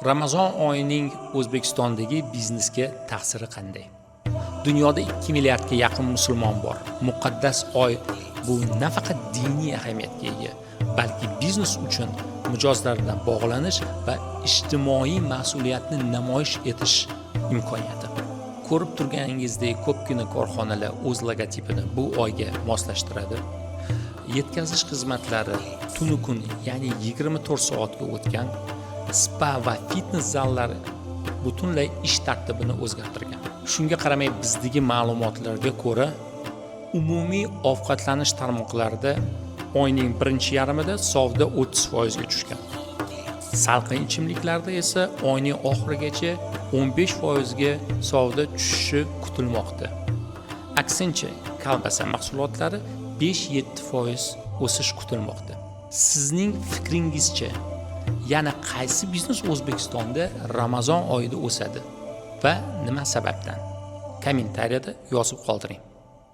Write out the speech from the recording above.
Ramazon oyining O'zbekistondagi biznesga ta'siri qanday? Dunyoda 2 milliardga yaqin musulmon bor. Muqaddas oy bu nafaqat diniy ahamiyatga ega, balki biznes uchun mijozlardan bog'lanish va ijtimoiy mas'uliyatni namoyish etish imkoniyati. Ko'rib turganingizdek, ko'pgina korxonalar o'z logotipini bu oyga moslashtiradi. Yetkazish xizmatlari tunu kun, ya'ni 24 soatga o'tgan, spa va fitness zallari butunlay ish tartibini o'zgartirgan. Shunga qaramay, bizdagi ma'lumotlarga ko'ra, umumiy ovqatlanish tarmoqlarida oyning birinchi yarmida savdo 30% ga tushgan. Salqin ichimliklarda esa oyning oxirigacha 15% ga savdo tushishi kutilmoqda. Aksincha, kolbasa mahsulotlari 5-7% o'sish kutilmoqda. Sizning fikringizcha, yana qaysi biznes O'zbekistonda Ramazon oyida o'sadi va nima sababdan? Kommentariyada yozib qoldiring.